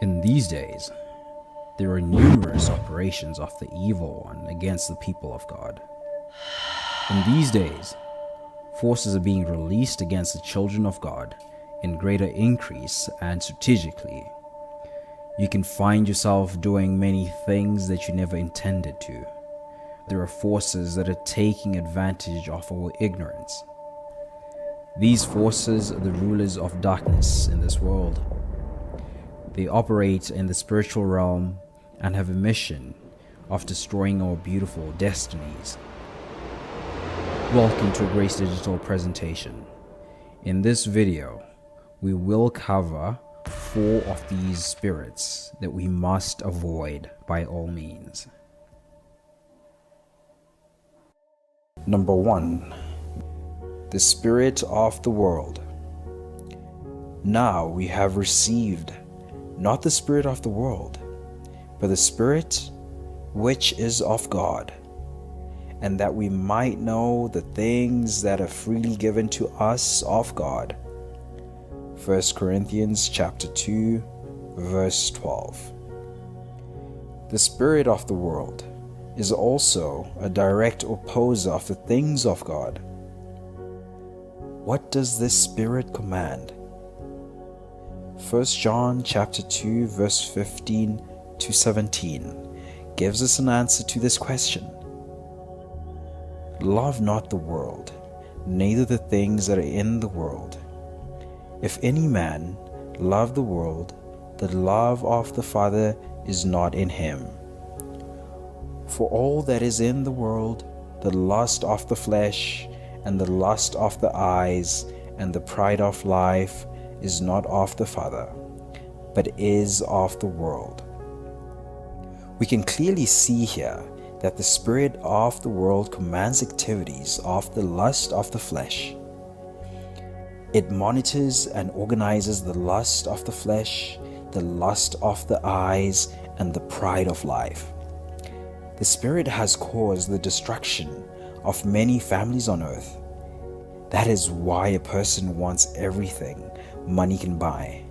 In these days, there are numerous operations of the evil one against the people of God. In these days, forces are being released against the children of God in greater increase and strategically. You can find yourself doing many things that you never intended to. There are forces that are taking advantage of our ignorance. These forces are the rulers of darkness in this world. They operate in the spiritual realm and have a mission of destroying our beautiful destinies. Welcome to a Grace Digital presentation. In this video, we will cover 4 of these spirits that we must avoid by all means. Number 1. The spirit of the world. Now we have received not the spirit of the world, but the Spirit which is of God, and that we might know the things that are freely given to us of God. 1 Corinthians chapter 2, verse 12. The spirit of the world is also a direct opposer of the things of God. What does this spirit command? 1 John chapter 2 verse 15 to 17 gives us an answer to this question. Love not the world, neither the things that are in the world. If any man love the world, the love of the Father is not in him. For all that is in the world, the lust of the flesh, and the lust of the eyes, and the pride of life, is not of the Father, but is of the world. We can clearly see here that the spirit of the world commands activities of the lust of the flesh. It monitors and organizes the lust of the flesh, the lust of the eyes, and the pride of life. The spirit has caused the destruction of many families on earth. That is why a person wants everything money can buy,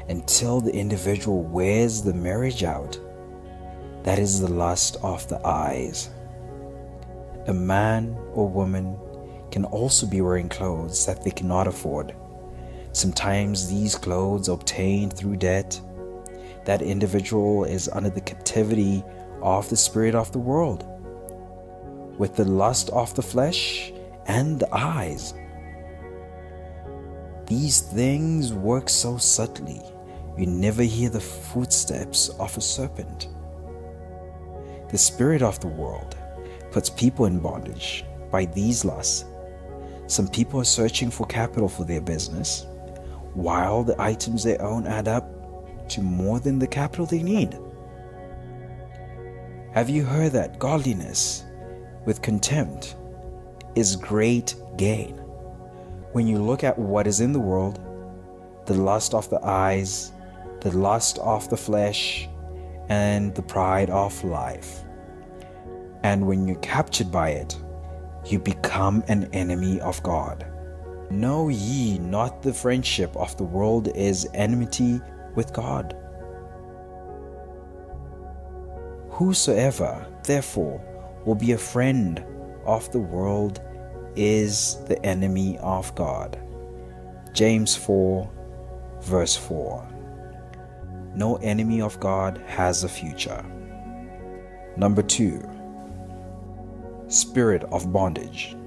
until the individual wears the marriage out. That is the lust of the eyes. A man or woman can also be wearing clothes that they cannot afford. Sometimes these clothes are obtained through debt. That individual is under the captivity of the spirit of the world, with the lust of the flesh and the eyes. These things work so subtly, you never hear the footsteps of a serpent. The spirit of the world puts people in bondage by these lusts. Some people are searching for capital for their business, while the items they own add up to more than the capital they need. Have you heard that godliness with contempt is great gain? When you look at what is in the world, the lust of the eyes, the lust of the flesh, and the pride of life, and when you're captured by it, you become an enemy of God. Know ye not the friendship of the world is enmity with God? Whosoever, therefore, will be a friend of the world is the enemy of God. James 4, verse 4. No enemy of God has a future. Number 2. Spirit of bondage.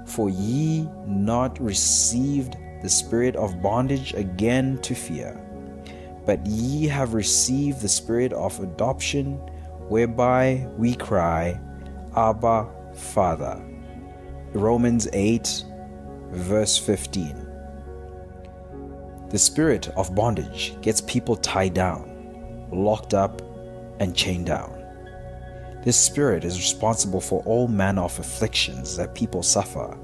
For ye not received the spirit of bondage again to fear, but ye have received the spirit of adoption, whereby we cry, Abba, Father. Romans 8, verse 15. The spirit of bondage gets people tied down, locked up, and chained down. This spirit is responsible for all manner of afflictions that people suffer.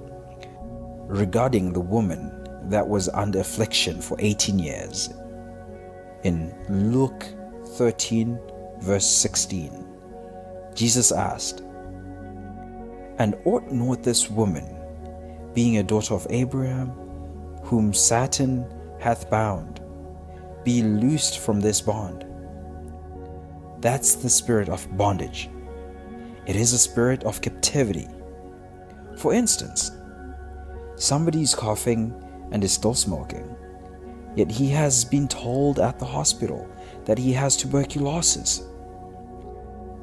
Regarding the woman that was under affliction for 18 years, in Luke 13, verse 16, Jesus asked, And ought not this woman, being a daughter of Abraham, whom Satan hath bound, be loosed from this bond. That's the spirit of bondage. It is a spirit of captivity. For instance, somebody is coughing and is still smoking, yet he has been told at the hospital that he has tuberculosis.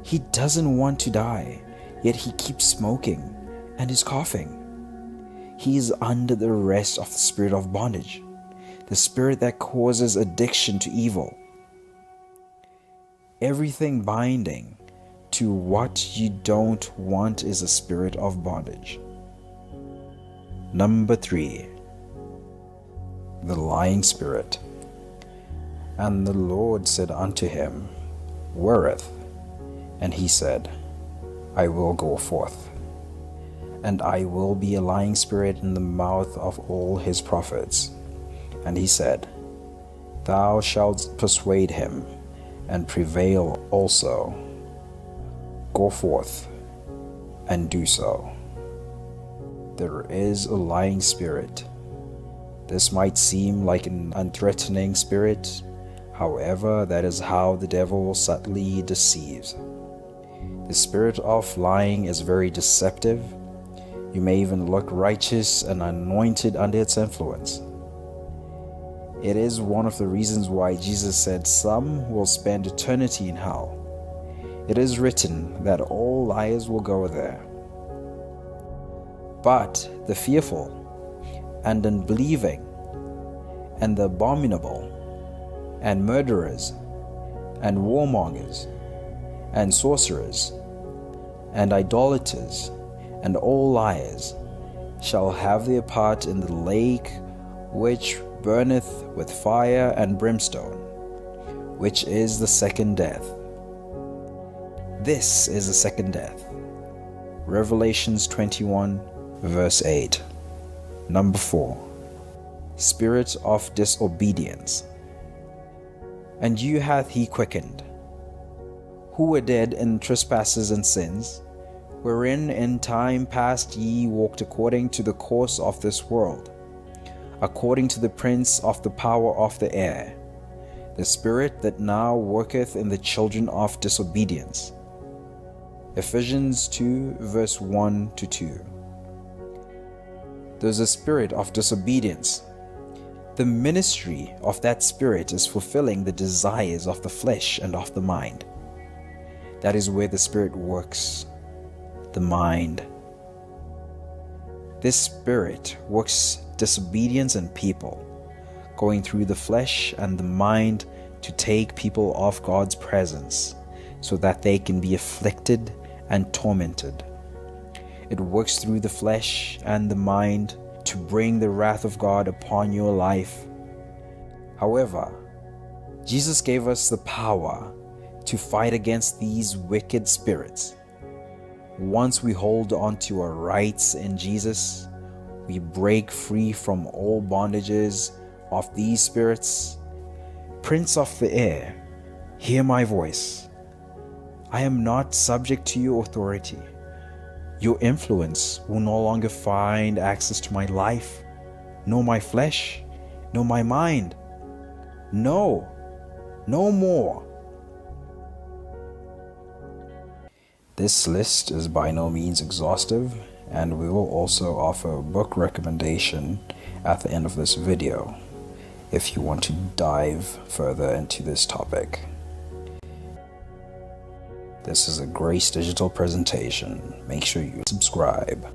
He doesn't want to die, yet he keeps smoking and is coughing. He is under the arrest of the spirit of bondage, the spirit that causes addiction to evil. Everything binding to what you don't want is a spirit of bondage. Number 3, the lying spirit. And the Lord said unto him, Wherewith? And he said, I will go forth, and I will be a lying spirit in the mouth of all his prophets. And he said, Thou shalt persuade him, and prevail also. Go forth, and do so. There is a lying spirit. This might seem like an unthreatening spirit. However, that is how the devil subtly deceives. The spirit of lying is very deceptive. You may even look righteous and anointed under its influence. It is one of the reasons why Jesus said some will spend eternity in hell. It is written that all liars will go there. But the fearful and unbelieving and the abominable and murderers and warmongers and sorcerers and idolaters and all liars shall have their part in the lake which burneth with fire and brimstone, which is the second death. This is the second death. Revelations 21 verse 8. Number 4, spirit of disobedience. And you hath he quickened, who were dead in trespasses and sins, wherein in time past ye walked according to the course of this world, according to the prince of the power of the air, the spirit that now worketh in the children of disobedience. Ephesians 2 verse 1 to 2. There's a spirit of disobedience. The ministry of that spirit is fulfilling the desires of the flesh and of the mind. That is where the spirit works, the mind. This spirit works disobedience in people, going through the flesh and the mind to take people off God's presence so that they can be afflicted and tormented. It works through the flesh and the mind to bring the wrath of God upon your life. However, Jesus gave us the power to fight against these wicked spirits. Once we hold on to our rights in Jesus, we break free from all bondages of these spirits. Prince of the air, hear my voice. I am not subject to your authority. Your influence will no longer find access to my life, nor my flesh, nor my mind. No, no more. This list is by no means exhaustive, and we will also offer a book recommendation at the end of this video if you want to dive further into this topic. This is a Grace Digital presentation. Make sure you subscribe.